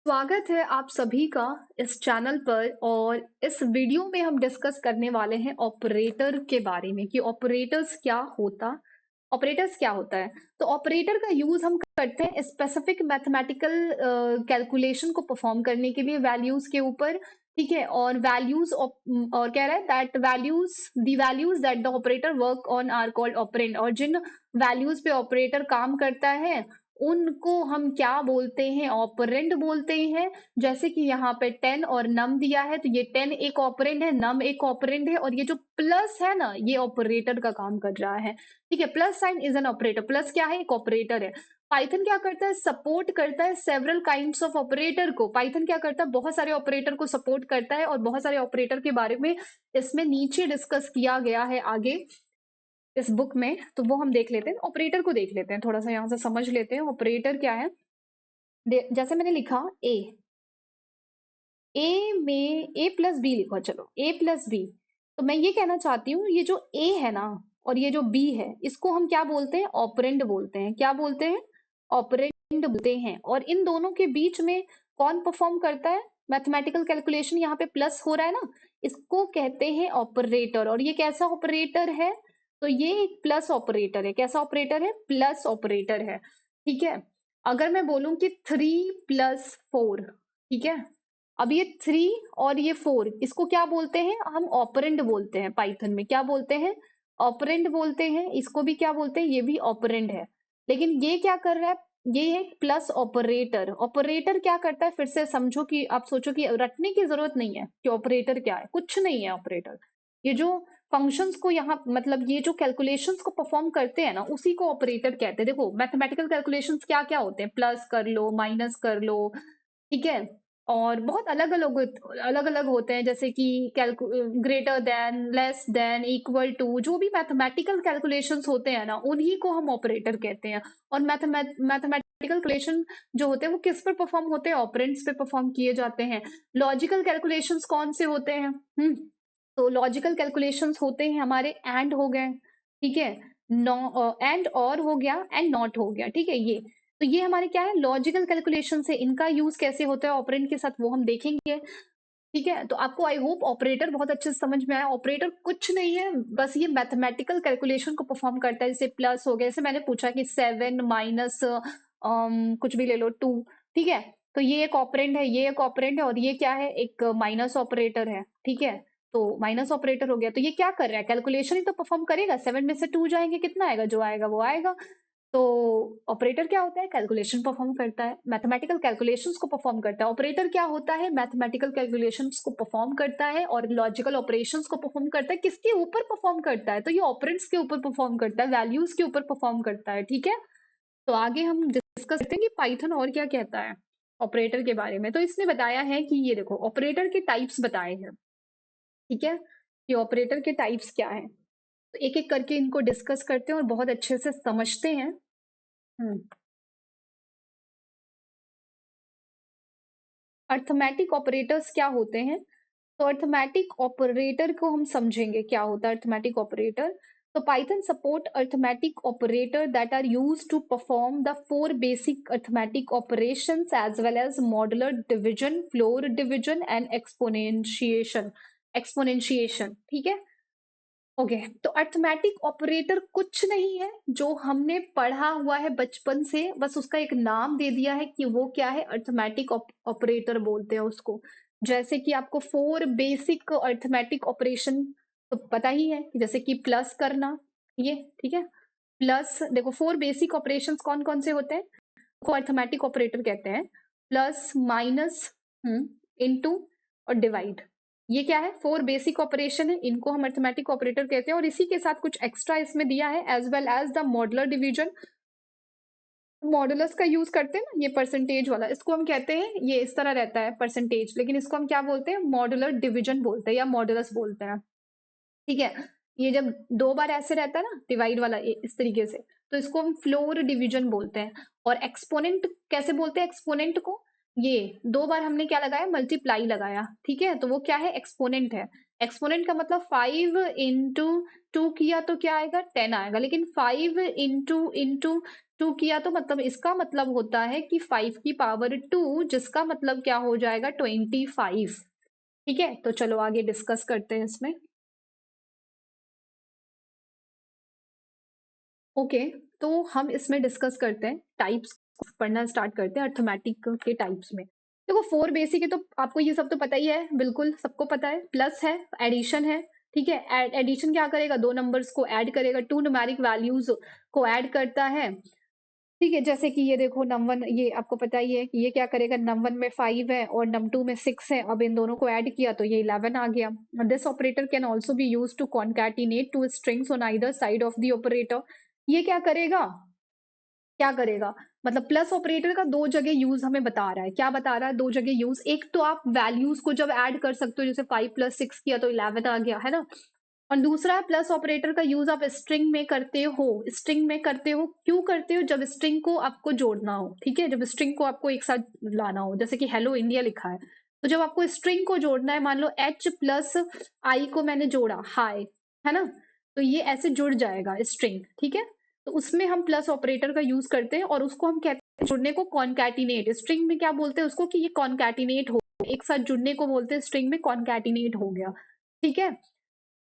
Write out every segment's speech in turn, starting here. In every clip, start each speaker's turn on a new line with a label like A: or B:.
A: स्वागत है आप सभी का इस चैनल पर। और इस वीडियो में हम डिस्कस करने वाले हैं ऑपरेटर के बारे में कि ऑपरेटर्स क्या होता है। तो ऑपरेटर का यूज हम करते हैं स्पेसिफिक मैथमेटिकल कैलकुलेशन को परफॉर्म करने के लिए वैल्यूज के ऊपर। ठीक है, और और कह रहा है that values that the operator work on are called operand. और जिन वैल्यूज पे ऑपरेटर काम करता है उनको हम क्या बोलते हैं, ऑपरेंड बोलते हैं। जैसे कि यहाँ पे 10 और नम दिया है, तो ये 10 एक ऑपरेंड है, नम एक ऑपरेंड है, और ये जो प्लस है ना, ये ऑपरेटर का काम कर रहा है। ठीक है, plus sign is an operator. Plus क्या है? एक ऑपरेटर है। पाइथन क्या करता है? सपोर्ट करता है सेवरल काइंड्स ऑफ ऑपरेटर को। पाइथन क्या करता है? बहुत सारे ऑपरेटर को सपोर्ट करता है, और बहुत सारे ऑपरेटर के बारे में इसमें नीचे डिस्कस किया गया है आगे इस बुक में। तो वो हम देख लेते हैं, ऑपरेटर को देख लेते हैं, थोड़ा सा यहाँ से समझ लेते हैं ऑपरेटर क्या है। जैसे मैंने लिखा ए में ए प्लस बी लिखो, चलो ए प्लस बी। तो मैं ये कहना चाहती हूँ, ये जो ए है ना और ये जो बी है, इसको हम क्या बोलते हैं? ऑपरेंड बोलते हैं। क्या बोलते हैं? ऑपरेंड बोलते हैं। और इन दोनों के बीच में कौन परफॉर्म करता है मैथमेटिकल कैलकुलेशन? यहाँ पे प्लस हो रहा है ना, इसको कहते हैं ऑपरेटर। और ये कैसा ऑपरेटर है? तो ये एक प्लस ऑपरेटर है। कैसा ऑपरेटर है? प्लस ऑपरेटर है। ठीक है, अगर मैं बोलूं कि 3 + 4, ठीक है, अब ये 3 और ये 4, इसको क्या बोलते हैं? हम ऑपरेंड बोलते हैं। पाइथन में क्या बोलते हैं? ऑपरेंड बोलते हैं। इसको भी क्या बोलते हैं? ये भी ऑपरेंड है। लेकिन ये क्या कर रहा है? ये है प्लस ऑपरेटर। ऑपरेटर क्या करता है? फिर से समझो, कि आप सोचो कि रटने की जरूरत नहीं है कि ऑपरेटर क्या है। कुछ नहीं है ऑपरेटर। ये जो फंक्शंस को यहाँ, मतलब ये जो कैलकुलेशंस को परफॉर्म करते हैं ना, उसी को ऑपरेटर कहते हैं। देखो, मैथमेटिकल कैलकुलेशंस क्या क्या होते हैं? प्लस कर लो, माइनस कर लो, ठीक है, और बहुत अलग अलग होते हैं। जैसे कि greater than, less than, equal to, जो भी मैथमेटिकल कैलकुलेशंस होते हैं ना, उन्हीं को हम ऑपरेटर कहते हैं। और मैथमेटिकल कैलकुलेशन जो होते हैं वो किस पर परफॉर्म होते हैं? ऑपरेंड्स पे परफॉर्म किए जाते हैं। लॉजिकल कैलकुलेशंस कौन से होते हैं? तो लॉजिकल कैलकुलेशंस होते हैं हमारे एंड हो गए, ठीक है, नो एंड और हो गया, एंड नॉट हो गया, ठीक है। ये तो ये हमारे क्या है? लॉजिकल कैलकुलेशन से। इनका यूज कैसे होता है ऑपरेंड के साथ, वो हम देखेंगे। ठीक है, तो आपको आई होप ऑपरेटर बहुत अच्छे से समझ में आया। ऑपरेटर कुछ नहीं है, बस ये मैथमेटिकल कैलकुलेशन को परफॉर्म करता है। जैसे प्लस हो गया, जैसे मैंने पूछा कि 7 माइनस कुछ भी ले लो 2, ठीक है, तो ये एक ऑपरेंड है, ये एक ऑपरेंड है, और ये क्या है? एक माइनस ऑपरेटर है। ठीक है, तो माइनस ऑपरेटर हो गया, तो ये क्या कर रहा है? कैलकुलेशन ही तो परफॉर्म करेगा। 7 में से 2 जाएंगे, कितना आएगा? जो आएगा वो आएगा। तो ऑपरेटर क्या होता है? कैलकुलेशन परफॉर्म करता है, मैथमेटिकल कैलकुलेशंस को परफॉर्म करता है। ऑपरेटर क्या होता है? मैथमेटिकल कैलकुलेशंस को परफॉर्म करता है और लॉजिकल ऑपरेशंस को परफॉर्म करता है। किसके ऊपर परफॉर्म करता है? तो ये ऑपरेंड्स के ऊपर परफॉर्म करता है, वैल्यूज के ऊपर परफॉर्म करता है। ठीक है, तो आगे हम डिस्कस करते हैं कि पाइथन और क्या कहता है ऑपरेटर के बारे में। तो इसने बताया है कि ये देखो, ऑपरेटर के टाइप्स बताए हैं। ठीक है, कि ऑपरेटर के टाइप्स क्या है, तो एक एक करके इनको डिस्कस करते हैं और बहुत अच्छे से समझते हैं। हम्म अर्थमेटिक ऑपरेटर्स क्या होते हैं? तो अर्थमेटिक ऑपरेटर को हम समझेंगे क्या होता है अर्थमेटिक ऑपरेटर। तो Python support arithmetic operator that are used to perform the 4 basic arithmetic operations as well as modular division, floor division and exponentiation. ठीक है, ओके। तो अर्थमेटिक ऑपरेटर कुछ नहीं है, जो हमने पढ़ा हुआ है बचपन से, बस उसका एक नाम दे दिया है कि वो क्या है? अर्थमेटिक ऑपरेटर बोलते हैं उसको। जैसे कि आपको 4 बेसिक अर्थमेटिक ऑपरेशन तो पता ही है, जैसे कि प्लस करना, ये ठीक है। प्लस देखो, 4 बेसिक ऑपरेशंस कौन कौन से होते हैं, को अर्थमेटिक ऑपरेटर कहते हैं। प्लस, माइनस, इनटू और डिवाइड। ये क्या है? 4 बेसिक ऑपरेशन है, इनको हम अर्थमेटिक ऑपरेटर कहते हैं। और इसी के साथ कुछ एक्स्ट्रा इसमें दिया है, as well as the modular division. Modulus का यूज करते हैं ना, ये परसेंटेज वाला, इसको हम कहते हैं, ये इस तरह रहता है परसेंटेज, लेकिन इसको हम क्या बोलते हैं? मॉडुलर डिवीजन बोलते हैं या मॉडुलस बोलते हैं। ठीक है, ये जब 2 बार ऐसे रहता है ना डिवाइड वाला, इस तरीके से, तो इसको हम फ्लोर डिवीजन बोलते हैं। और एक्सपोनेंट कैसे बोलते हैं? एक्सपोनेंट को, ये 2 बार हमने क्या लगाया? मल्टीप्लाई लगाया, ठीक है, तो वो क्या है? एक्सपोनेंट है। एक्सपोनेंट का मतलब 5 इंटू 2 किया तो क्या आएगा? 10 आएगा। लेकिन 5 इंटू इंटू 2 किया तो मतलब इसका मतलब होता है कि 5 की पावर 2, जिसका मतलब क्या हो जाएगा 25। ठीक है, तो चलो आगे डिस्कस करते हैं इसमें। ओके, तो हम इसमें डिस्कस करते हैं, टाइप्स पढ़ना स्टार्ट करते हैं अर्थमेटिक के टाइप्स में। देखो 4 बेसिक है तो आपको ये सब तो पता ही है, बिल्कुल सबको पता है। प्लस है, एडिशन है, ठीक है। एडिशन क्या करेगा, दो नंबर्स को ऐड करेगा, टू न्यूमेरिक वैल्यूज को ऐड करता है। ठीक है, जैसे कि ये देखो नम 1, ये आपको पता ही है कि ये क्या करेगा, नम 1 में 5 है और नम 2 में 6 है। अब इन दोनों को ऐड किया तो ये 11 आ गया। This operator can also be use to concatenate two strings on either side of the operator. ये क्या करेगा, क्या करेगा, मतलब प्लस ऑपरेटर का दो जगह यूज हमें बता रहा है। क्या बता रहा है, दो जगह यूज। एक तो आप वैल्यूज को जब ऐड कर सकते हो, जैसे 5 + 6 किया तो 11 आ गया, है ना। और दूसरा है प्लस ऑपरेटर का यूज आप स्ट्रिंग में करते हो। स्ट्रिंग में करते हो, क्यों करते हो, जब स्ट्रिंग को आपको जोड़ना हो। ठीक है, जब स्ट्रिंग को आपको एक साथ लाना हो, जैसे कि हेलो इंडिया लिखा है, तो जब आपको स्ट्रिंग को जोड़ना है, मान लो H + I को मैंने जोड़ा, हाय, है ना, तो ये ऐसे जुड़ जाएगा स्ट्रिंग। ठीक है, तो उसमें हम प्लस ऑपरेटर का यूज करते हैं और उसको हम कहते हैं जुड़ने को कॉन्कैटिनेट। स्ट्रिंग में क्या बोलते हैं उसको, कि ये कॉन्कैटिनेट हो, एक साथ जुड़ने को बोलते हैं स्ट्रिंग में, कॉन्कैटिनेट हो गया। ठीक है,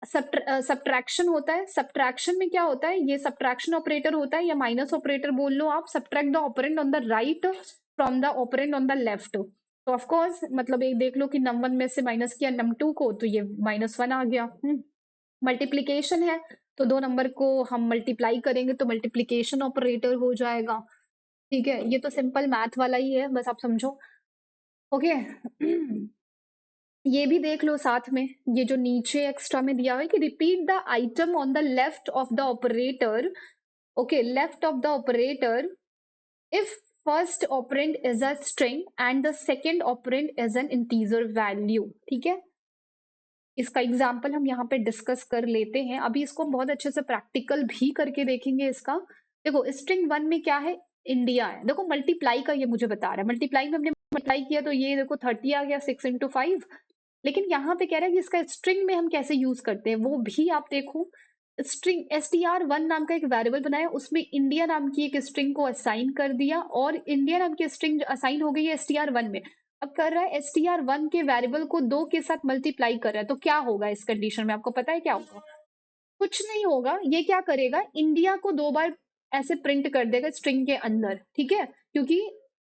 A: सब्ट्रैक्शन होता है। सब्ट्रैक्शन में क्या होता है, ये सब्ट्रैक्शन ऑपरेटर होता है या माइनस ऑपरेटर बोल लो आप। Subtract the operand on the right from the operand on the left. तो ऑफ कोर्स मतलब एक देख लो कि नम 1 में से माइनस किया नम 2 को, तो ये -1 आ गया। मल्टीप्लीकेशन है, तो दो नंबर को हम मल्टीप्लाई करेंगे तो मल्टीप्लीकेशन ऑपरेटर हो जाएगा। ठीक है, ये तो सिंपल मैथ वाला ही है, बस आप समझो। ओके ये भी देख लो साथ में, ये जो नीचे एक्स्ट्रा में दिया हुआ है कि repeat the item on the left of the operator. Okay, left of the operator if first operand is a string and the second operand is an integer value. ठीक है, इसका एग्जाम्पल हम यहाँ पे डिस्कस कर लेते हैं। अभी इसको हम बहुत अच्छे से प्रैक्टिकल भी करके देखेंगे इसका। देखो स्ट्रिंग 1 में क्या है, इंडिया है। देखो मल्टीप्लाई का ये मुझे बता रहा है, मल्टीप्लाई में हमने मल्टीप्लाई किया तो ये देखो 30 आ गया, 6 × 5। लेकिन यहाँ पे कह रहा है कि इसका स्ट्रिंग में हम कैसे यूज करते हैं, वो भी आप देखो। स्ट्रिंग str1 नाम का एक वेरिएबल बनाया, उसमें इंडिया नाम की एक स्ट्रिंग को असाइन कर दिया और इंडिया नाम की स्ट्रिंग असाइन हो गई है str1 में। अब कर रहा है str1 के वेरिएबल को 2 के साथ मल्टीप्लाई कर रहा है, तो क्या होगा इस कंडीशन में, आपको पता है क्या होगा। कुछ नहीं होगा, ये क्या करेगा, इंडिया को 2 बार ऐसे प्रिंट कर देगा स्ट्रिंग के अंदर। ठीक है, क्योंकि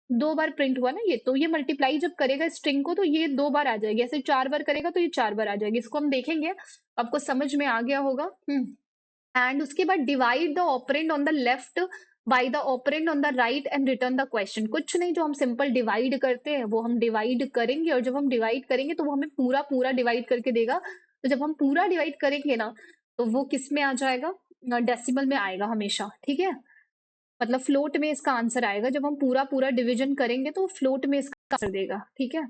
A: 2 बार प्रिंट हुआ ना ये, तो ये मल्टीप्लाई जब करेगा स्ट्रिंग को तो ये 2 बार आ जाएगी, ऐसे 4 बार करेगा तो ये 4 बार आ जाएगी। इसको हम देखेंगे, आपको समझ में आ गया होगा। एंड उसके बाद divide the operand on the left by the operand on the right and return the question. कुछ नहीं, जो हम सिंपल डिवाइड करते हैं वो हम डिवाइड करेंगे, और जब हम डिवाइड करेंगे तो वो हमें पूरा पूरा डिवाइड करके देगा। तो जब हम पूरा डिवाइड करेंगे ना, तो वो किस में आ जाएगा, डेसिमल में आएगा हमेशा। ठीक है, मतलब फ्लोट में इसका आंसर आएगा। जब हम पूरा पूरा डिवीजन करेंगे तो फ्लोट में इसका आंसर देगा। ठीक है,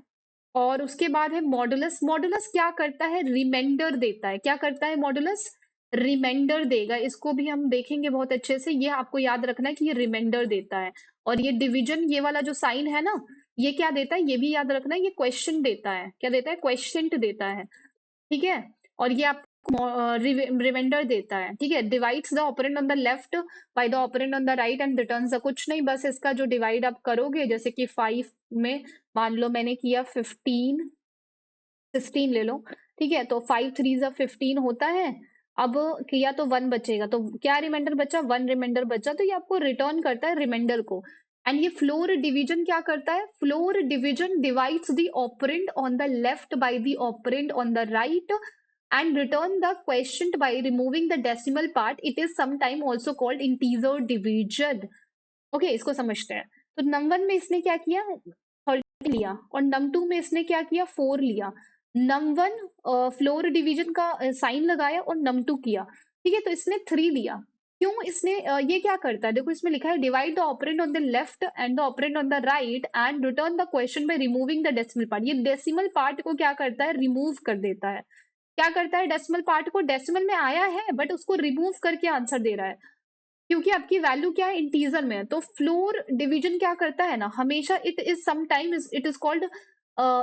A: और उसके बाद है मॉडुलस। मॉडुलस क्या करता है, रिमाइंडर देता है। क्या करता है मॉडुलस, रिमाइंडर देगा। इसको भी हम देखेंगे बहुत अच्छे से। ये आपको याद रखना है कि ये रिमाइंडर देता है। और ये डिवीजन, ये वाला जो साइन है ना, ये क्या देता है, ये भी याद रखना है, ये क्वेश्चन देता है। क्या देता है, क्वेश्चन देता है। ठीक है, और ये आपको रिमाइंडर देता है। ठीक है, divides the operand on the left by the operand on the right and returns the, कुछ नहीं, बस इसका जो डिवाइड आप करोगे, जैसे कि 5 में मान लो मैंने किया 15, 16 ले लो। ठीक है, तो 5 3 ज़ा 15 होता है। अब किया तो 1 बचेगा, तो क्या रिमाइंडर बचा, 1 रिमाइंडर बचा, तो ये आपको रिटर्न करता है रिमाइंडर को। एंड ये फ्लोर डिवीजन क्या करता है, floor division divides the operand on the left by the operand on the right and return the question by removing the decimal part. It is sometime also called integer division. Okay, इसको समझते हैं। तो नम 1 में इसने क्या किया, 30 लिया, और नम 2 में इसने क्या किया, 4 लिया। नम 1 फ्लोर डिवीजन का साइन लगाया और नम 2 किया। ठीक है, तो इसने 3 लिया। क्यों, इसने ये क्या करता है, देखो इसमें लिखा है divide the operand on the left and the operand on the right and return the question by removing the decimal part. ये डेसिमल पार्ट को क्या करता है, रिमूव कर देता है। क्या करता है, डेसिमल पार्ट को, डेसिमल में आया है बट उसको रिमूव करके आंसर दे रहा है, क्योंकि आपकी वैल्यू क्या है, इंटीजर में है। तो फ्लोर डिवीजन क्या करता है ना, हमेशा it is sometime it is called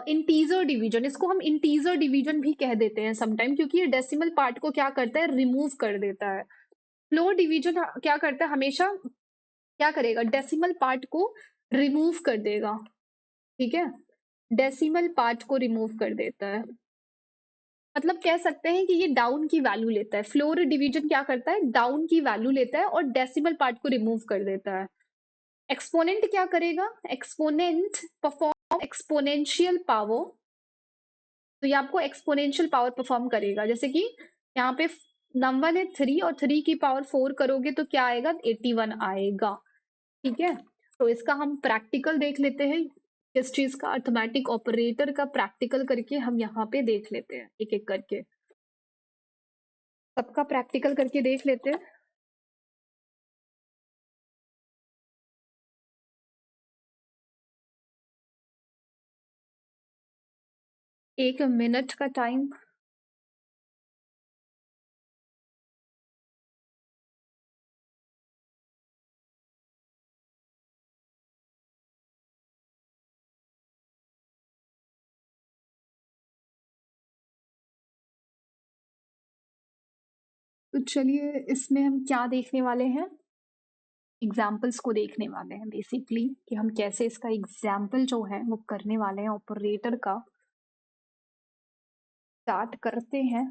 A: integer division. इसको हम इंटीजर डिवीजन भी कह देते हैं समटाइम, क्योंकि ये डेसिमल पार्ट को क्या करता है, रिमूव कर देता है। फ्लोर डिवीजन क्या करता है, हमेशा क्या करेगा, डेसिमल पार्ट को रिमूव कर देगा, ठीक है, डेसिमल पार्ट को रिमूव कर देता है। मतलब कह सकते हैं कि ये डाउन की वैल्यू लेता है, फ्लोर डिवीजन क्या करता है, डाउन की वैल्यू लेता है और डेसिमल पार्ट को रिमूव कर देता है। एक्सपोनेंट क्या करेगा, एक्सपोनेंट परफॉर्म एक्सपोनेंशियल पावर, तो ये आपको एक्सपोनेंशियल पावर परफॉर्म करेगा। जैसे कि यहाँ पे नंबर है 3 और 3 की पावर 4 करोगे तो क्या आएगा, 81 आएगा, ठीक है। तो इसका हम प्रैक्टिकल देख लेते हैं, किस चीज का, अर्थमेटिक ऑपरेटर का प्रैक्टिकल करके हम यहाँ पे देख लेते हैं, एक एक करके सबका प्रैक्टिकल करके देख लेते हैं। एक मिनट का टाइम। तो चलिए इसमें हम क्या देखने वाले हैं, एग्जाम्पल्स को देखने वाले हैं बेसिकली, कि हम कैसे इसका एग्जाम्पल जो है वो करने वाले हैं ऑपरेटर का। स्टार्ट करते हैं।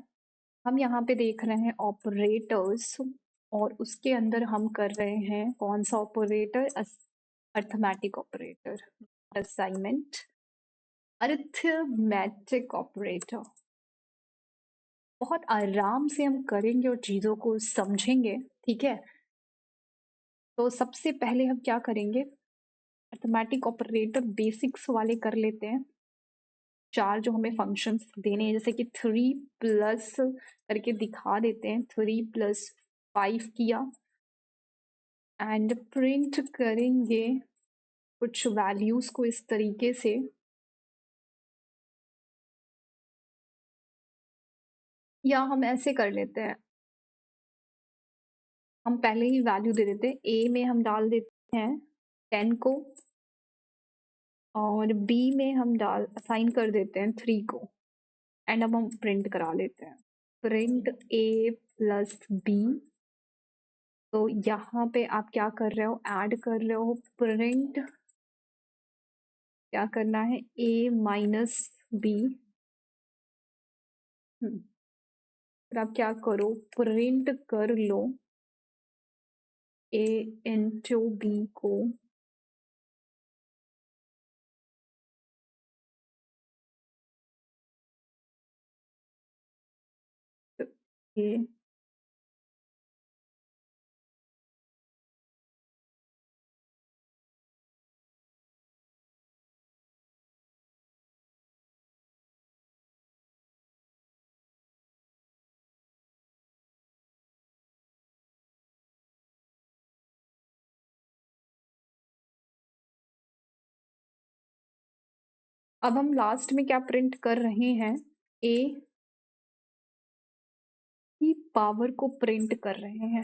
A: हम यहाँ पे देख रहे हैं ऑपरेटर्स, और उसके अंदर हम कर रहे हैं कौन सा operator, arithmetic operator, assignment arithmetic operator. बहुत आराम से हम करेंगे और चीजों को समझेंगे, ठीक है। तो सबसे पहले हम क्या करेंगे, अर्थमेटिक ऑपरेटर बेसिक्स वाले कर लेते हैं। 4 जो हमें फंक्शंस देने हैं, जैसे कि 3 प्लस करके दिखा देते हैं, 3 + 5 किया एंड प्रिंट करेंगे कुछ वैल्यूज को इस तरीके से। या हम ऐसे कर लेते हैं, हम पहले ही वैल्यू दे देते हैं, ए में हम डाल देते हैं 10 को और बी में हम डाल असाइन कर देते हैं 3 को, एंड अब हम प्रिंट करा लेते हैं, प्रिंट ए प्लस बी। तो यहाँ पे आप क्या कर रहे हो, ऐड कर रहे हो, प्रिंट क्या करना है, ए माइनस बी। फिर आप क्या करो, प्रिंट कर लो ए इंटू बी को, ए अब हम लास्ट में क्या प्रिंट कर रहे हैं, ए की पावर को प्रिंट कर रहे हैं,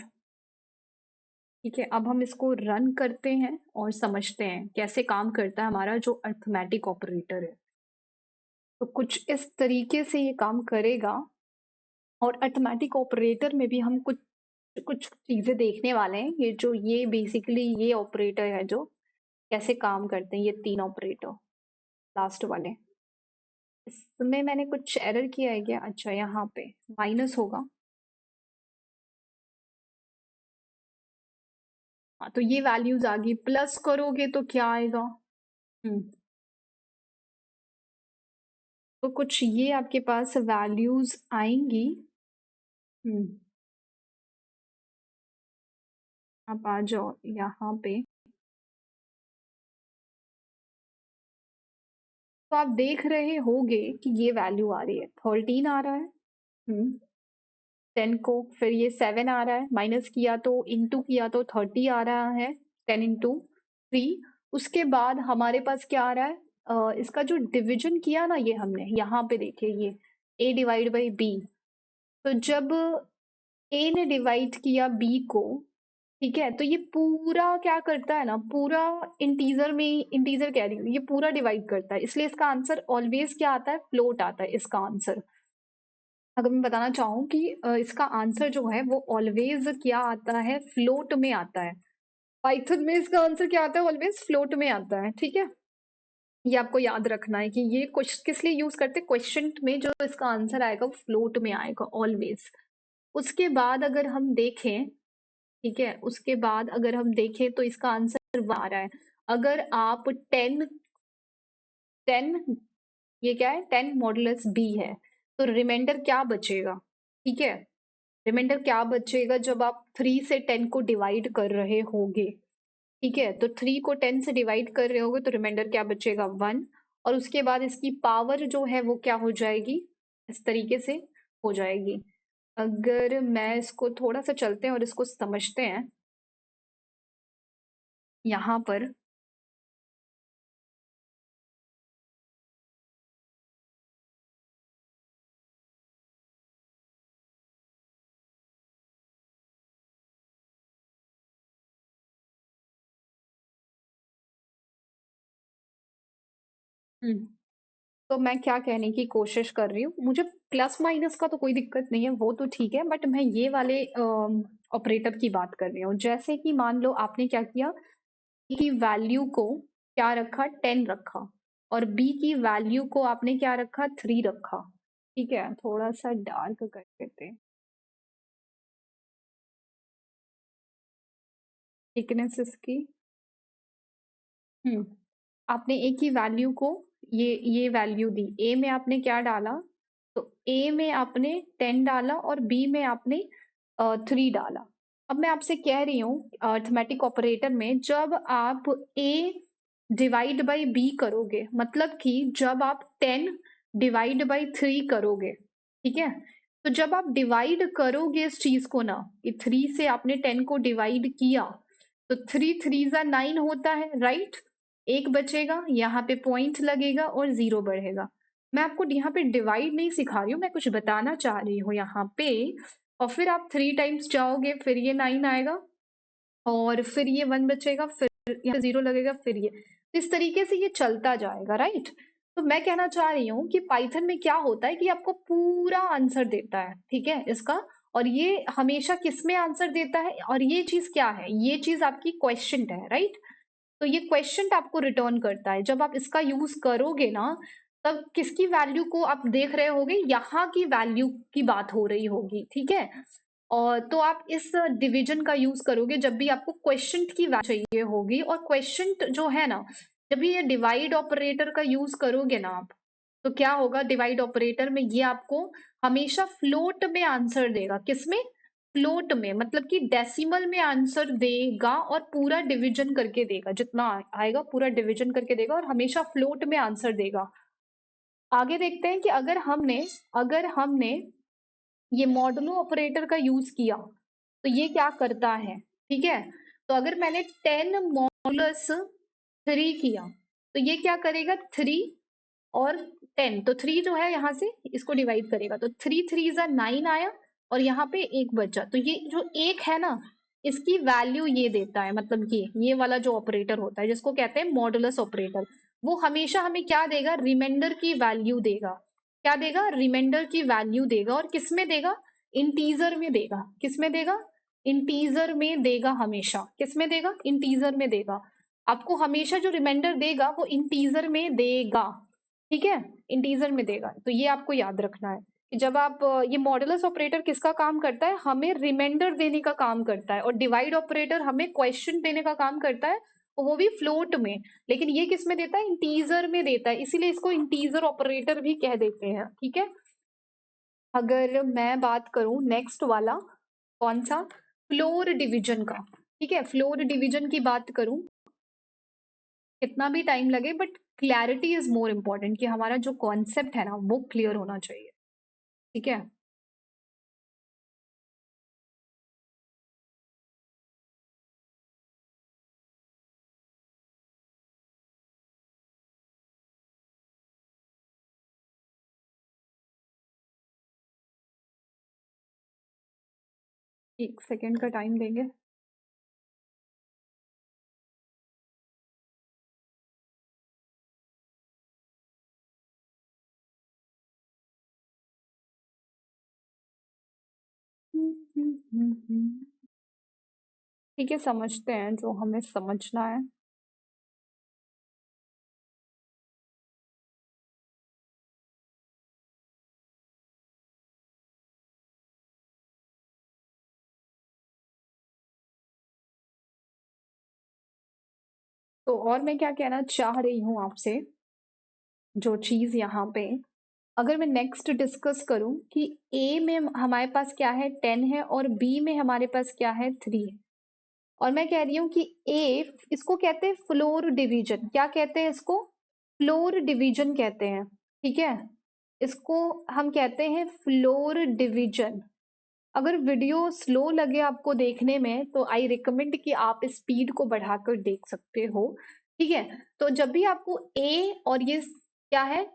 A: ठीक है। अब हम इसको रन करते हैं और समझते हैं कैसे काम करता है हमारा जो अर्थमेटिक ऑपरेटर है। तो कुछ इस तरीके से ये काम करेगा, और अर्थमेटिक ऑपरेटर में भी हम कुछ कुछ चीजें देखने वाले हैं। ये जो ये बेसिकली ये ऑपरेटर है जो कैसे काम करते हैं, ये 3 ऑपरेटर लास्ट वाले। इसमें मैंने कुछ एरर किया है क्या, अच्छा यहाँ पे माइनस होगा, हाँ तो ये वैल्यूज आ गई, प्लस करोगे तो क्या आएगा, हम्म तो कुछ ये आपके पास वैल्यूज आएंगी। हम्म आप आ जाओ यहाँ पे, तो आप देख रहे होगे कि ये वैल्यू आ रही है, 13 आ रहा है, 10 को, फिर ये 7 आ रहा है, माइनस किया तो इंटू किया तो 30 आ रहा है, 10 इंटू 3। उसके बाद हमारे पास क्या आ रहा है, इसका जो डिवीजन किया ना ये हमने, यहाँ पे देखिए ये a डिवाइड बाई बी। तो जब a ने डिवाइड किया b को, ठीक है, तो ये पूरा क्या करता है ना, पूरा इंटीजर में, इंटीजर कह रही हूँ, ये पूरा डिवाइड करता है, इसलिए इसका आंसर ऑलवेज क्या आता है, फ्लोट आता है इसका आंसर। अगर मैं बताना चाहूँ कि इसका आंसर जो है वो ऑलवेज क्या आता है, फ्लोट में आता है। पाइथन में इसका आंसर क्या आता है? ऑलवेज फ्लोट में आता है, ठीक है। ये आपको याद रखना है कि ये किस लिए यूज करते हैं, क्वेश्चन में जो इसका आंसर आएगा वो फ्लोट में आएगा ऑलवेज। उसके बाद अगर हम देखें, ठीक है, उसके बाद अगर हम देखें तो इसका आंसर आ रहा है। अगर आप 10 ये क्या है, 10 मॉडुलस बी है, तो रिमाइंडर क्या बचेगा? ठीक है, रिमाइंडर क्या बचेगा जब आप 3 से 10 को डिवाइड कर रहे होगे? ठीक है, तो 3 को 10 से डिवाइड कर रहे होगे तो रिमाइंडर क्या बचेगा? 1। और उसके बाद इसकी पावर जो है वो क्या हो जाएगी? इस तरीके से हो जाएगी। अगर मैं इसको थोड़ा सा चलते हैं और इसको समझते हैं यहाँ पर। हम्म, तो मैं क्या कहने की कोशिश कर रही हूँ, मुझे प्लस माइनस का तो कोई दिक्कत नहीं है, वो तो ठीक है, बट मैं ये वाले ऑपरेटर की बात कर रही हूँ। जैसे कि मान लो आपने क्या किया, की वैल्यू को क्या रखा, 10 रखा, और बी की वैल्यू को आपने क्या रखा, 3 रखा। ठीक है, थोड़ा सा डार्क कर देते हैं थिकनेस इसकी। हम्म, आपने ए की वैल्यू को ये वैल्यू दी, ए में आपने क्या डाला, तो ए में आपने 10 डाला और बी में आपने 3 डाला। अब मैं आपसे कह रही हूँ अर्थमेटिक ऑपरेटर में जब आप ए डिवाइड बाई बी करोगे, मतलब कि जब आप 10 डिवाइड बाई 3 करोगे, ठीक है, तो जब आप डिवाइड करोगे इस चीज को ना, कि 3 से आपने 10 को डिवाइड किया, तो 3 3 जा 9 होता है, राइट। एक बचेगा, यहाँ पे पॉइंट लगेगा और जीरो बढ़ेगा। मैं आपको यहाँ पे डिवाइड नहीं सिखा रही हूँ, मैं कुछ बताना चाह रही हूँ यहाँ पे। और फिर आप 3 टाइम्स जाओगे, फिर ये 9 आएगा, और फिर ये 1 बचेगा, फिर यहाँ जीरो लगेगा, फिर ये, इस तरीके से ये चलता जाएगा, राइट। तो मैं कहना चाह रही हूँ कि पाइथन में क्या होता है कि आपको पूरा आंसर देता है, ठीक है, इसका। और ये हमेशा किस में आंसर देता है, और ये चीज क्या है, ये चीज आपकी क्वेश्चन है, राइट। तो ये क्वेश्चन आपको रिटर्न करता है, जब आप इसका यूज करोगे ना, तब किसकी वैल्यू को आप देख रहे होगे, यहाँ की वैल्यू की बात हो रही होगी, ठीक है। और तो आप इस डिवीजन का यूज करोगे जब भी आपको क्वेश्चन की वैल्यू चाहिए होगी, और क्वेश्चन जो है ना, जब भी ये डिवाइड ऑपरेटर का यूज करोगे ना आप, तो क्या होगा, डिवाइड ऑपरेटर में ये आपको हमेशा फ्लोट में आंसर देगा, किसमें, फ्लोट में, मतलब कि डेसिमल में आंसर देगा, और पूरा डिवीजन करके देगा, जितना आएगा पूरा डिवीजन करके देगा, और हमेशा फ्लोट में आंसर देगा। आगे देखते हैं कि अगर हमने ये मॉडुलो ऑपरेटर का यूज किया तो ये क्या करता है, ठीक है। तो अगर मैंने 10 मॉडुलस 3 किया, तो ये क्या करेगा, 3 और 10, तो 3 जो है यहाँ से इसको डिवाइड करेगा, तो 3 3 जा 9 आया, और यहाँ पे एक बचा, तो ये जो एक है ना, इसकी वैल्यू ये देता है, मतलब ये वाला जो ऑपरेटर होता है जिसको कहते हैं मॉडुलस ऑपरेटर, वो हमेशा हमें क्या देगा, रिमाइंडर की वैल्यू देगा। क्या देगा, रिमाइंडर की वैल्यू देगा, और किस में देगा, इंटीजर में देगा, किस में देगा, इंटीजर में देगा, हमेशा किस में देगा, इंटीजर में देगा। आपको हमेशा जो रिमाइंडर देगा वो इंटीजर में देगा, ठीक है, इंटीजर में देगा। तो ये आपको याद रखना है कि जब आप ये मॉडुलस ऑपरेटर किसका काम करता है, हमें रिमाइंडर देने का काम करता है, और डिवाइड ऑपरेटर हमें क्वेश्चन देने का काम करता है, और वो भी फ्लोट में। लेकिन ये किस में देता है, इंटीजर में देता है, इसीलिए इसको इंटीजर ऑपरेटर भी कह देते हैं, ठीक है। अगर मैं बात करूं नेक्स्ट वाला, कौन सा, फ्लोर डिवीजन का, ठीक है, फ्लोर डिवीजन की बात करूं, कितना भी टाइम लगे, but clarity is more important, कि हमारा जो कॉन्सेप्ट है ना वो क्लियर होना चाहिए, ठीक है। एक सेकेंड का टाइम देंगे। ठीक है, समझते हैं जो हमें समझना है। तो और मैं क्या कहना चाह रही हूँ आपसे, जो चीज यहाँ पे, अगर मैं नेक्स्ट डिस्कस करूं कि ए में हमारे पास क्या है 10 है और बी में हमारे पास क्या है 3 है, और मैं कह रही हूँ कि ए, इसको कहते हैं फ्लोर डिवीजन। क्या कहते हैं इसको? फ्लोर डिवीजन कहते हैं। ठीक है, इसको हम कहते हैं फ्लोर डिवीजन। अगर वीडियो स्लो लगे आपको देखने में तो आई रिकमेंड कि आप स्पीड को बढ़ाकर देख सकते हो। ठीक है, तो जब भी आपको ए और ये क्या है,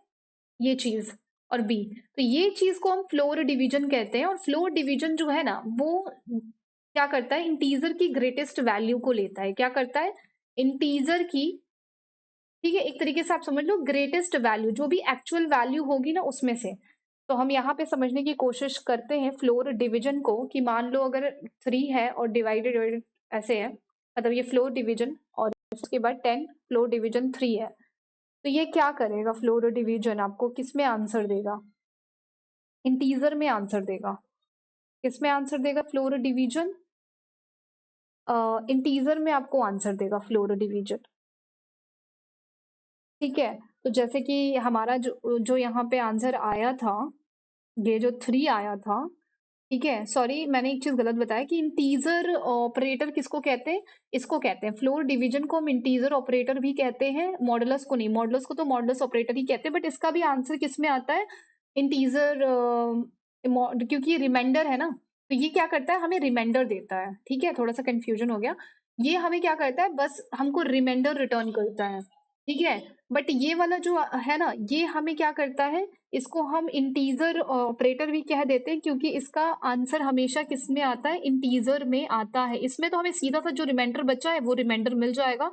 A: ये चीज और बी, तो ये चीज को हम फ्लोर डिवीजन कहते हैं। और फ्लोर डिवीजन जो है ना, वो क्या करता है, इंटीजर की ग्रेटेस्ट वैल्यू को लेता है। क्या करता है? इंटीजर की, ठीक है, एक तरीके से आप समझ लो ग्रेटेस्ट वैल्यू, जो भी एक्चुअल वैल्यू होगी ना उसमें से। तो हम यहाँ पे समझने की कोशिश करते हैं फ्लोर डिवीजन को, कि मान लो अगर 3 है और डिवाइडेड डिवाइडेड ऐसे है, मतलब ये फ्लोर डिवीजन, और उसके बाद 10, फ्लोर डिवीजन 3 है, तो ये क्या करेगा? फ्लोर डिवीजन आपको किस में आंसर देगा? इंटीजर में आंसर देगा। किस में आंसर देगा फ्लोर डिवीजन? इंटीजर में आपको आंसर देगा फ्लोर डिवीजन। ठीक है, तो जैसे कि हमारा जो जो यहाँ पे आंसर आया था, ये जो 3 आया था, ठीक है, सॉरी मैंने एक चीज गलत बताया कि इंटीजर ऑपरेटर किसको कहते हैं? इसको कहते हैं फ्लोर डिवीजन को हम इंटीजर ऑपरेटर भी कहते हैं, मॉडुलस को नहीं। मॉडुलस को तो मॉडुलस ऑपरेटर ही कहते हैं, बट इसका भी आंसर किस में आता है? इंटीजर, क्योंकि ये रिमाइंडर है ना, तो ये क्या करता है? हमें रिमाइंडर देता है। ठीक है, थोड़ा सा कंफ्यूजन हो गया। ये हमें क्या करता है? बस हमको रिमाइंडर रिटर्न करता है। ठीक है, बट ये वाला जो है ना, ये हमें क्या करता है? इसको हम इंटीजर ऑपरेटर भी कह देते हैं, क्योंकि इसका आंसर हमेशा किस में आता है? इंटीजर में आता है। इसमें तो हमें सीधा सा जो रिमाइंडर बचा है वो रिमाइंडर मिल जाएगा।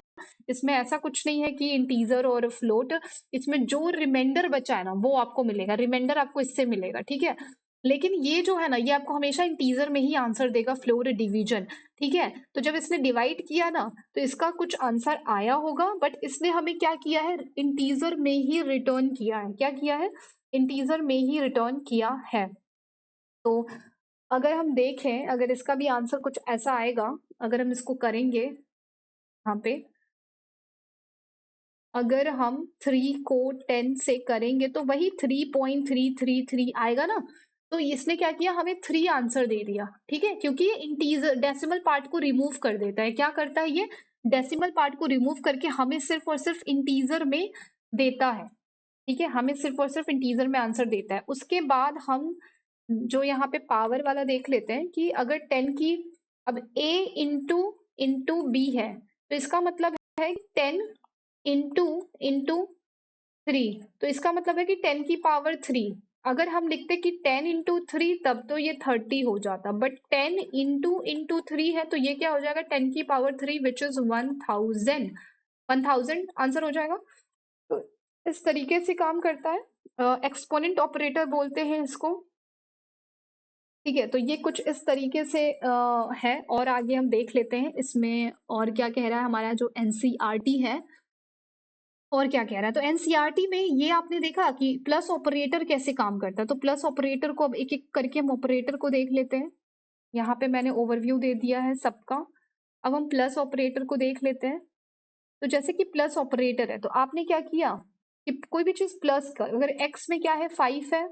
A: इसमें ऐसा कुछ नहीं है कि इंटीजर और फ्लोट, इसमें जो रिमाइंडर बचा है ना वो आपको मिलेगा, रिमाइंडर आपको इससे मिलेगा। ठीक है, लेकिन ये जो है ना, ये आपको हमेशा इंटीजर में ही आंसर देगा, फ्लोर डिवीजन। ठीक है, तो जब इसने डिवाइड किया ना, तो इसका कुछ आंसर आया होगा, बट इसने हमें क्या किया है? इंटीजर में ही रिटर्न किया है। क्या किया है? इंटीजर में ही रिटर्न किया है। तो अगर हम देखें, अगर इसका भी आंसर कुछ ऐसा आएगा, अगर हम इसको करेंगे यहाँ पे, अगर हम 3 को 10 से करेंगे तो वही 3.333 आएगा ना। तो इसने क्या किया? हमें 3 आंसर दे दिया। ठीक है, क्योंकि ये इंटीजर डेसिमल पार्ट को रिमूव कर देता है। क्या करता है ये? डेसिमल पार्ट को रिमूव करके हमें सिर्फ और सिर्फ इंटीजर में देता है। ठीक है, हमें सिर्फ और सिर्फ इंटीजर में आंसर देता है। उसके बाद हम जो यहाँ पे पावर वाला देख लेते हैं, कि अगर 10 की, अब a इंटू इंटू बी है, तो इसका मतलब है 10 इंटू इंटू 3, तो इसका मतलब है कि 10 की पावर 3। अगर हम लिखते कि 10 इंटू 3, तब तो ये 30 हो जाता, बट 10 इंटू इंटू 3 है, तो ये क्या हो जाएगा? 10 की पावर 3 विच इज 1000। 1000 आंसर हो जाएगा। तो इस तरीके से काम करता है, एक्सपोनेंट ऑपरेटर बोलते हैं इसको। ठीक है, तो ये कुछ इस तरीके से है, और आगे हम देख लेते हैं इसमें और क्या कह रहा है हमारा जो एनसीईआरटी है, और क्या कह रहा है। तो एनसीईआरटी में ये आपने देखा कि प्लस ऑपरेटर कैसे काम करता है। तो प्लस ऑपरेटर को अब एक एक करके हम ऑपरेटर को देख लेते हैं। यहाँ पे मैंने ओवरव्यू दे दिया है सबका। अब हम प्लस ऑपरेटर को देख लेते हैं। तो जैसे कि प्लस ऑपरेटर है, तो आपने क्या किया कि कोई भी चीज प्लस कर, अगर एक्स में क्या है 5 है,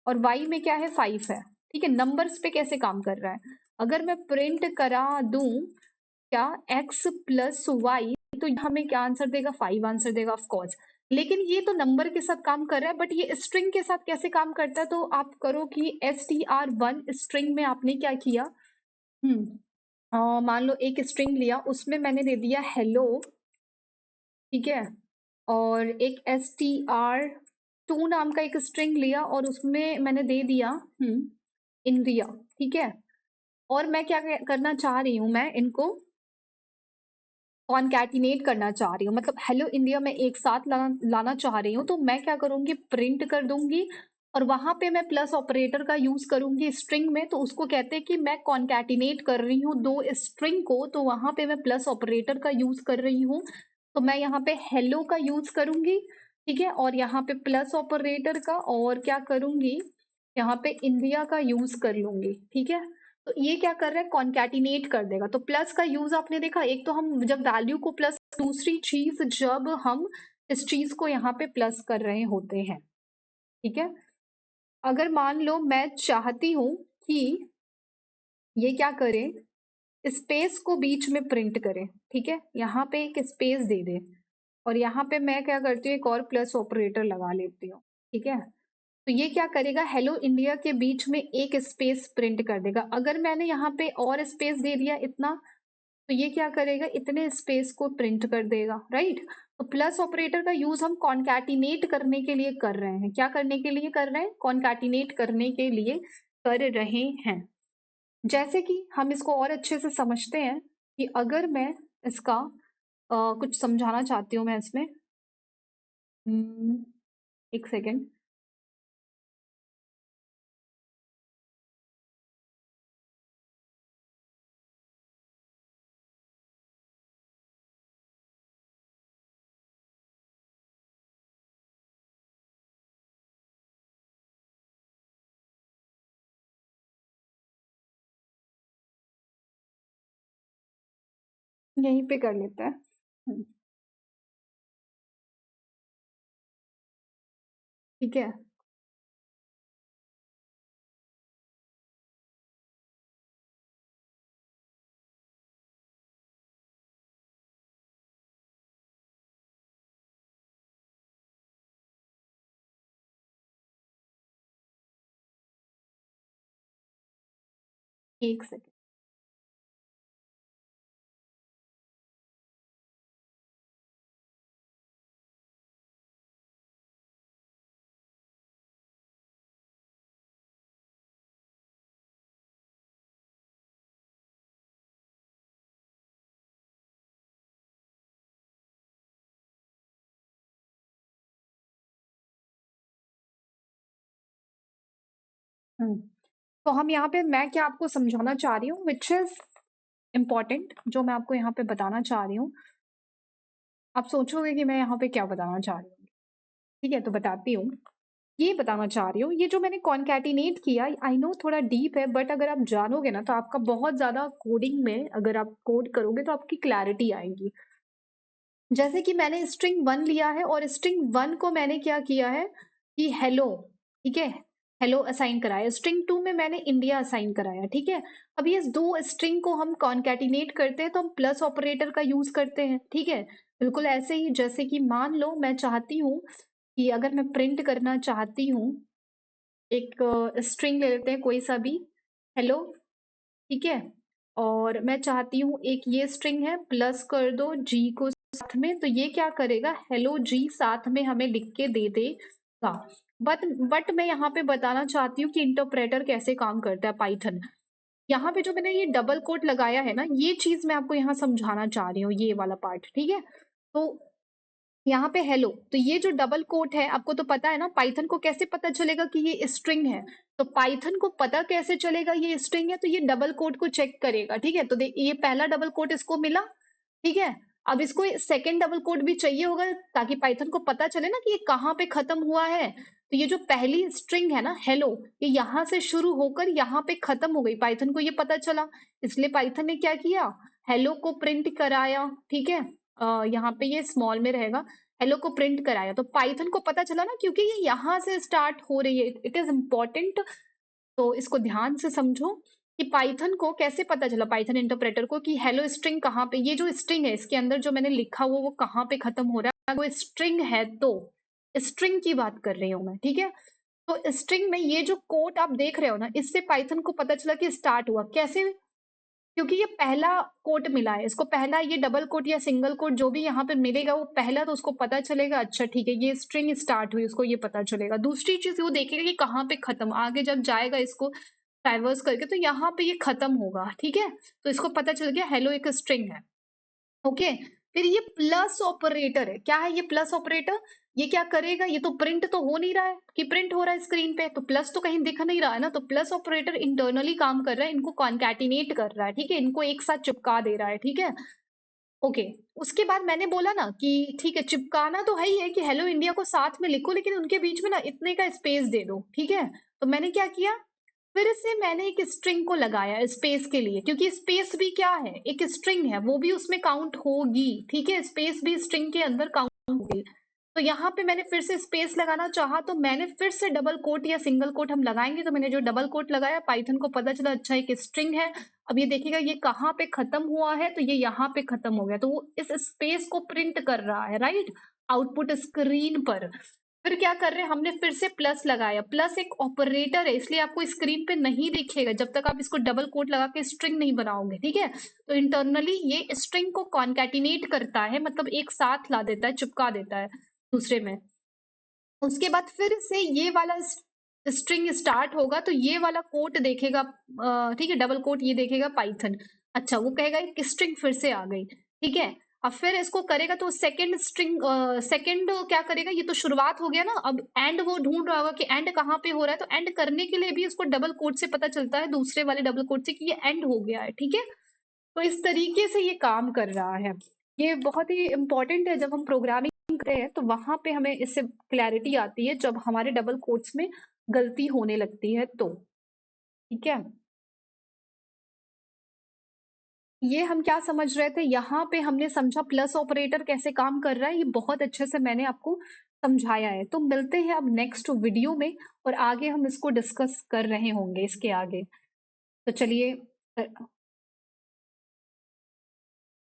A: और वाई में क्या है 5 है। ठीक है, नंबर्स पे कैसे काम कर रहा है? अगर मैं प्रिंट करा दूं क्या, एक्स प्लस वाई, तो हमें क्या आंसर देगा? 5 आंसर देगा ऑफ कोर्स। लेकिन ये तो नंबर के साथ काम कर रहा है, बट ये स्ट्रिंग के साथ कैसे काम करता है? तो आप करो कि str1 स्ट्रिंग में आपने क्या किया, मान लो एक स्ट्रिंग लिया, उसमें मैंने दे दिया हेलो। ठीक है, और एक str2 नाम का एक स्ट्रिंग लिया, और उसमें मैंने दे दिया इंडिया। ठीक है, और मैं क्या करना चाह रही हूँ, मैं इनको कॉन्कैटिनेट करना चाह रही हूँ, मतलब हेलो इंडिया में एक साथ लाना चाह रही हूँ। तो मैं क्या करूंगी? प्रिंट कर दूंगी और वहां पे मैं प्लस ऑपरेटर का यूज करूंगी स्ट्रिंग में, तो उसको कहते हैं कि मैं कॉन्कैटिनेट कर रही हूँ दो स्ट्रिंग को, तो वहां पे मैं प्लस ऑपरेटर का यूज कर रही हूँ। तो मैं यहाँ पे हेलो का यूज करूंगी, ठीक है, और यहाँ पे प्लस ऑपरेटर का, और क्या करूंगी, यहाँ पे इंडिया का यूज कर लूंगी, ठीक है। तो ये क्या कर रहा है, कॉन्कैटिनेट कर देगा। तो प्लस का यूज आपने देखा, एक तो हम जब वैल्यू को प्लस, दूसरी चीज जब हम इस चीज को यहाँ पे प्लस कर रहे होते हैं, ठीक है। अगर मान लो मैं चाहती हूं कि ये क्या करे, स्पेस को बीच में प्रिंट करे, ठीक है, यहाँ पे एक स्पेस दे दे, और यहाँ पे मैं क्या करती हूँ, एक और प्लस ऑपरेटर लगा लेती हूँ, ठीक है। तो ये क्या करेगा, हेलो इंडिया के बीच में एक स्पेस प्रिंट कर देगा। अगर मैंने यहाँ पे और स्पेस दे दिया इतना, तो ये क्या करेगा, इतने स्पेस को प्रिंट कर देगा, राइट। तो प्लस ऑपरेटर का यूज हम कॉन्कैटिनेट करने के लिए कर रहे हैं। क्या करने के लिए कर रहे हैं, कॉन्कैटिनेट करने के लिए कर रहे हैं। जैसे कि हम इसको और अच्छे से समझते हैं कि अगर मैं इसका कुछ समझाना चाहती हूँ मैं इसमें, एक सेकेंड। यहीं पे कर लेते हैं। ठीक है, एक सेकेंड। तो हम यहाँ पे, मैं क्या आपको समझाना चाह रही हूँ विच इज इम्पोर्टेंट, जो मैं आपको यहाँ पे बताना चाह रही हूँ। आप सोचोगे कि मैं यहाँ पे क्या बताना चाह रही हूँ, ठीक है, तो बताती हूँ। ये बताना चाह रही हूँ, ये जो मैंने कॉन्कैटिनेट किया, आई नो थोड़ा डीप है, बट अगर आप जानोगे ना तो आपका बहुत ज्यादा कोडिंग में, अगर आप कोड करोगे तो आपकी क्लैरिटी आएगी। जैसे कि मैंने स्ट्रिंग 1 लिया है, और स्ट्रिंग 1 को मैंने क्या किया है कि हेलो, ठीक है, हेलो असाइन कराया। स्ट्रिंग 2 में मैंने इंडिया असाइन कराया, ठीक है। अब ये दो स्ट्रिंग को हम कॉन्कैटिनेट करते हैं तो हम प्लस ऑपरेटर का यूज करते हैं, ठीक है। बिल्कुल ऐसे ही, जैसे कि मान लो मैं चाहती हूँ कि अगर मैं प्रिंट करना चाहती हूँ, एक स्ट्रिंग ले लेते हैं कोई सा भी, हेलो, ठीक है, और मैं चाहती हूँ एक ये स्ट्रिंग है, प्लस कर दो जी को साथ में, तो ये क्या करेगा, हेलो जी साथ में हमें लिख के दे देगा। बट मैं यहाँ पे बताना चाहती हूँ कि इंटरप्रेटर कैसे काम करता है, पाइथन। यहाँ पे जो मैंने ये डबल कोट लगाया है ना, ये चीज मैं आपको यहाँ समझाना चाह रही हूँ, ये वाला पार्ट, ठीक है। तो यहाँ पे हेलो, तो ये जो डबल कोट है, आपको तो पता है ना, पाइथन को कैसे पता चलेगा कि ये स्ट्रिंग है। तो पाइथन को पता कैसे चलेगा ये स्ट्रिंग है, तो ये डबल कोट को चेक करेगा, ठीक है। तो देख, ये पहला डबल कोट इसको मिला, ठीक है। अब इसको सेकंड डबल कोट भी चाहिए होगा, ताकि पाइथन को पता चले ना कि ये कहाँ पे खत्म हुआ है। तो ये जो पहली स्ट्रिंग है ना, हेलो, ये यहाँ से शुरू होकर यहाँ पे खत्म हो गई, पाइथन को ये पता चला, इसलिए पाइथन ने क्या किया, हेलो को प्रिंट कराया, ठीक है। यहाँ पे ये स्मॉल में रहेगा, हेलो को प्रिंट कराया। तो पाइथन को पता चला ना, क्योंकि ये यहाँ से स्टार्ट हो रही है, इट इज इम्पोर्टेंट। तो इसको ध्यान से समझो कि पाइथन को कैसे पता चला, पाइथन इंटरप्रेटर को, कि हेलो स्ट्रिंग कहाँ पे, ये जो स्ट्रिंग है इसके अंदर जो मैंने लिखा हुआ वो कहाँ पे खत्म हो रहा है, वो स्ट्रिंग है। तो स्ट्रिंग की बात कर रही हूँ मैं, ठीक है। तो स्ट्रिंग में ये जो कोड आप देख रहे हो ना, इससे पाइथन को पता चला कि स्टार्ट हुआ कैसे, क्योंकि ये पहला कोट मिला है इसको, पहला ये डबल कोट या सिंगल कोट जो भी यहाँ पे मिलेगा वो पहला, तो उसको पता चलेगा, अच्छा ठीक है ये स्ट्रिंग स्टार्ट हुई, उसको ये पता चलेगा। दूसरी चीज वो देखेगा कि कहाँ पे खत्म, आगे जब जाएगा इसको डाइवर्स करके तो यहाँ पे ये खत्म होगा, ठीक है। तो इसको पता चल गया हेलो एक स्ट्रिंग है, ओके। फिर ये प्लस ऑपरेटर है, क्या है ये प्लस ऑपरेटर? ये क्या करेगा? ये तो प्रिंट तो हो नहीं रहा है कि प्रिंट हो रहा है स्क्रीन पे, तो प्लस तो कहीं दिख नहीं रहा है ना, तो प्लस ऑपरेटर इंटरनली काम कर रहा है, इनको कॉन्कैटिनेट कर रहा है, ठीक है, इनको एक साथ चिपका दे रहा है, ठीक है। ओके, उसके बाद मैंने बोला ना कि ठीक है, चिपकाना तो है ही है कि हेलो इंडिया को साथ में लिखो, लेकिन उनके बीच में ना इतने का स्पेस दे दो, ठीक है। तो मैंने क्या किया, फिर से मैंने एक स्ट्रिंग को लगाया स्पेस के लिए, क्योंकि स्पेस भी क्या है, एक स्ट्रिंग है, वो भी उसमें काउंट होगी, ठीक है, स्पेस भी स्ट्रिंग के अंदर काउंट होगी। तो यहाँ पे मैंने फिर से स्पेस लगाना चाहा, तो मैंने फिर से डबल कोट या सिंगल कोट हम लगाएंगे, तो मैंने जो डबल कोट लगाया, पाइथन को पता चला अच्छा एक स्ट्रिंग है। अब ये देखिएगा ये कहाँ पे खत्म हुआ है, तो ये यहाँ पे खत्म हो गया, तो वो इस स्पेस को प्रिंट कर रहा है, राइट, आउटपुट स्क्रीन पर। फिर क्या कर रहे हैं, हमने फिर से प्लस लगाया, प्लस एक ऑपरेटर है, इसलिए आपको स्क्रीन पे नहीं दिखेगा जब तक आप इसको डबल कोट लगा के स्ट्रिंग नहीं बनाओगे, ठीक है। तो इंटरनली ये स्ट्रिंग को कॉन्कैटिनेट करता है, मतलब एक साथ ला देता है, चिपका देता है दूसरे में। उसके बाद फिर से ये वाला स्ट्रिंग स्टार्ट होगा, तो ये वाला कोट देखेगा, ठीक है, डबल कोट ये देखेगा पाइथन। अच्छा, वो कहेगा एक स्ट्रिंग फिर से आ गई, ठीक है। अब फिर इसको करेगा तो सेकंड स्ट्रिंग, सेकंड क्या करेगा, ये तो शुरुआत हो गया ना, अब एंड वो ढूंढ रहा होगा कि एंड कहाँ पे हो रहा है, तो एंड करने के लिए भी इसको डबल कोट से पता चलता है, दूसरे वाले डबल कोट से, कि ये एंड हो गया है, ठीक है। तो इस तरीके से ये काम कर रहा है। ये बहुत ही इम्पोर्टेंट है, जब हम प्रोग्रामिंग करते हैं तो वहां पे हमें इससे क्लैरिटी आती है, जब हमारे डबल कोट्स में गलती होने लगती है तो, ठीक है। ये हम क्या समझ रहे थे, यहाँ पे हमने समझा प्लस ऑपरेटर कैसे काम कर रहा है, ये बहुत अच्छे से मैंने आपको समझाया है। तो मिलते हैं अब नेक्स्ट वीडियो में, और आगे हम इसको डिस्कस कर रहे होंगे इसके आगे। तो चलिए।